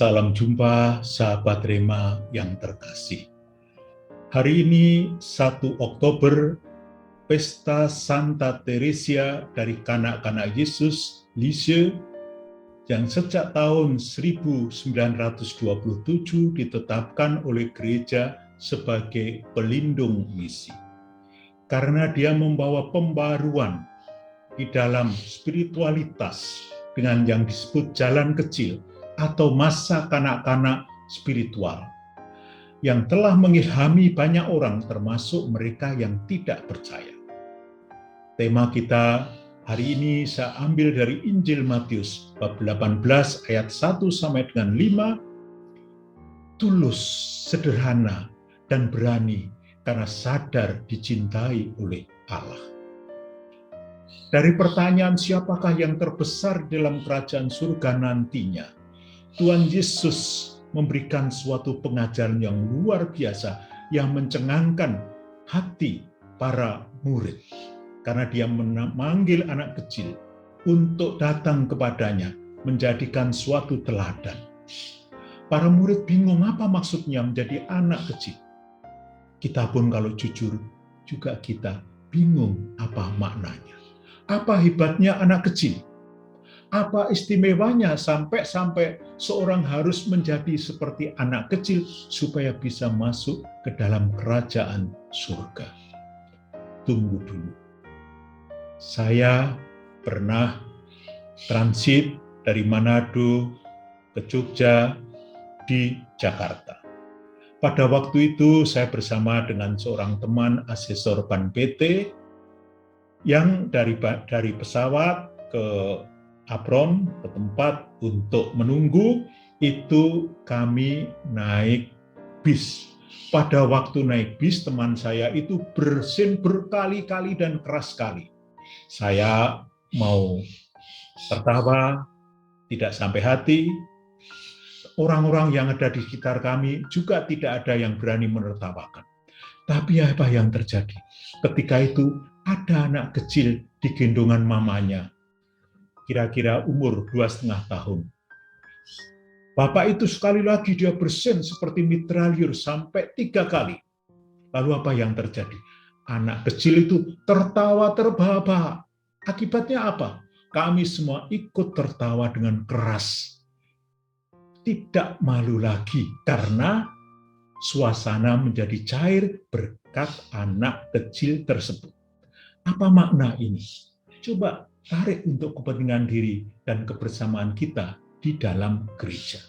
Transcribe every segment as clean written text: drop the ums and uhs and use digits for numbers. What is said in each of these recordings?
Salam jumpa sahabat Rema yang terkasih. Hari ini 1 Oktober, Pesta Santa Teresia dari Kanak-Kanak Yesus, Lisieux, yang sejak tahun 1927 ditetapkan oleh gereja sebagai pelindung misi. Karena dia membawa pembaruan di dalam spiritualitas dengan yang disebut jalan kecil atau masa kanak-kanak spiritual yang telah mengilhami banyak orang termasuk mereka yang tidak percaya. Tema kita hari ini saya ambil dari Injil Matius bab 18 ayat 1 sampai dengan 5. Tulus, sederhana, dan berani karena sadar dicintai oleh Allah. Dari pertanyaan siapakah yang terbesar dalam kerajaan surga nantinya, Tuhan Yesus memberikan suatu pengajaran yang luar biasa yang mencengangkan hati para murid. Karena dia memanggil anak kecil untuk datang kepadanya, menjadikan suatu teladan. Para murid bingung apa maksudnya menjadi anak kecil. Kita pun kalau jujur juga kita bingung apa maknanya. Apa hebatnya anak kecil? Apa istimewanya sampai seorang harus menjadi seperti anak kecil supaya bisa masuk ke dalam kerajaan surga? Tunggu dulu. Saya pernah transit dari Manado ke Jogja di Jakarta. Pada waktu itu saya bersama dengan seorang teman asesor Ban PT yang dari pesawat ke apron, ke tempat untuk menunggu, itu kami naik bis. Pada waktu naik bis, teman saya itu bersin berkali-kali dan keras sekali. Saya mau tertawa, tidak sampai hati. Orang-orang yang ada di sekitar kami juga tidak ada yang berani menertawakan. Tapi apa yang terjadi? Ketika itu ada anak kecil di gendongan mamanya, kira-kira umur 2,5 tahun. Bapak itu sekali lagi dia bersin seperti mitralyur sampai 3 kali. Lalu apa yang terjadi? Anak kecil itu tertawa terbahak-bahak. Akibatnya apa? Kami semua ikut tertawa dengan keras. Tidak malu lagi karena suasana menjadi cair berkat anak kecil tersebut. Apa makna ini? Coba tarik untuk kepentingan diri dan kebersamaan kita di dalam gereja.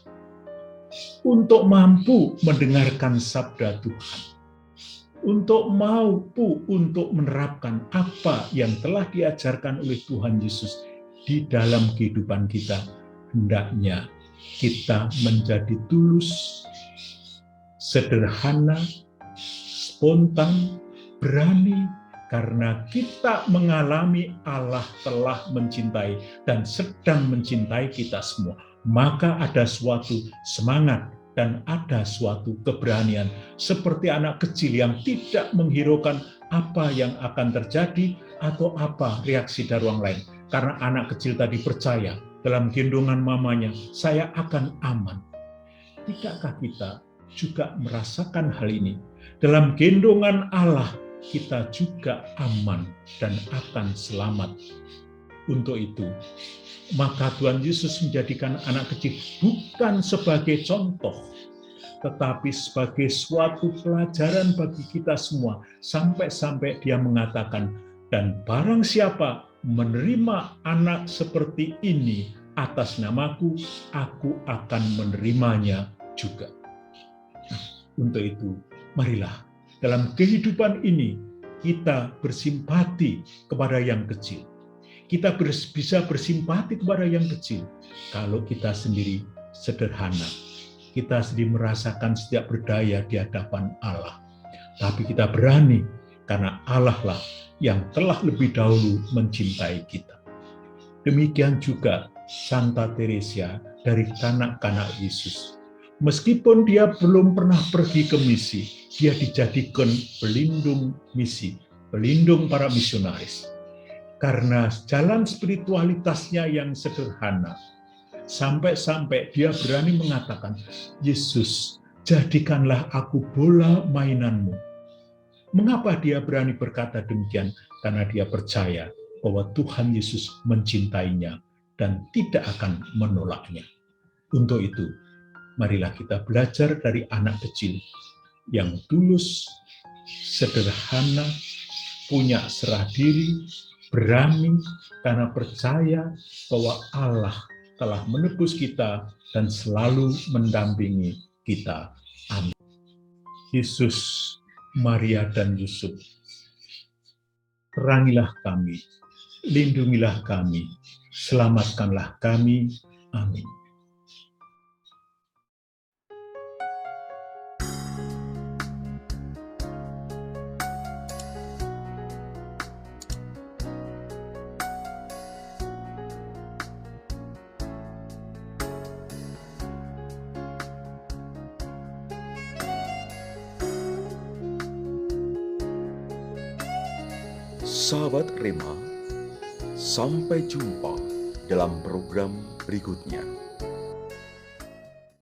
Untuk mampu mendengarkan sabda Tuhan. Untuk mampu untuk menerapkan apa yang telah diajarkan oleh Tuhan Yesus di dalam kehidupan kita. Hendaknya kita menjadi tulus, sederhana, spontan, berani, karena kita mengalami Allah telah mencintai dan sedang mencintai kita semua. Maka ada suatu semangat dan ada suatu keberanian. Seperti anak kecil yang tidak menghiraukan apa yang akan terjadi atau apa reaksi dari orang lain. Karena anak kecil tadi percaya dalam gendongan mamanya, saya akan aman. Tidakkah kita juga merasakan hal ini? Dalam gendongan Allah, kita juga aman dan akan selamat. Untuk itu, maka Tuhan Yesus menjadikan anak kecil bukan sebagai contoh, tetapi sebagai suatu pelajaran bagi kita semua, sampai-sampai dia mengatakan, dan barang siapa menerima anak seperti ini atas namaku, aku akan menerimanya juga. Untuk itu, marilah dalam kehidupan ini, kita bersimpati kepada yang kecil. Kita bisa bersimpati kepada yang kecil kalau kita sendiri sederhana. Kita sendiri merasakan setiap berdaya di hadapan Allah. Tapi kita berani karena Allah lah yang telah lebih dahulu mencintai kita. Demikian juga Santa Teresia dari Kanak-Kanak Yesus. Meskipun dia belum pernah pergi ke misi, dia dijadikan pelindung misi, pelindung para misionaris. Karena jalan spiritualitasnya yang sederhana, Sampai-sampai dia berani mengatakan, Yesus, jadikanlah aku bola mainanmu. Mengapa dia berani berkata demikian? Karena dia percaya bahwa Tuhan Yesus mencintainya dan tidak akan menolaknya. Untuk itu, marilah kita belajar dari anak kecil yang tulus, sederhana, punya serah diri, berani karena percaya bahwa Allah telah menebus kita dan selalu mendampingi kita. Amin. Yesus, Maria, dan Yusuf, terangilah kami, lindungilah kami, selamatkanlah kami. Amin. Sahabat Rema, sampai jumpa dalam program berikutnya.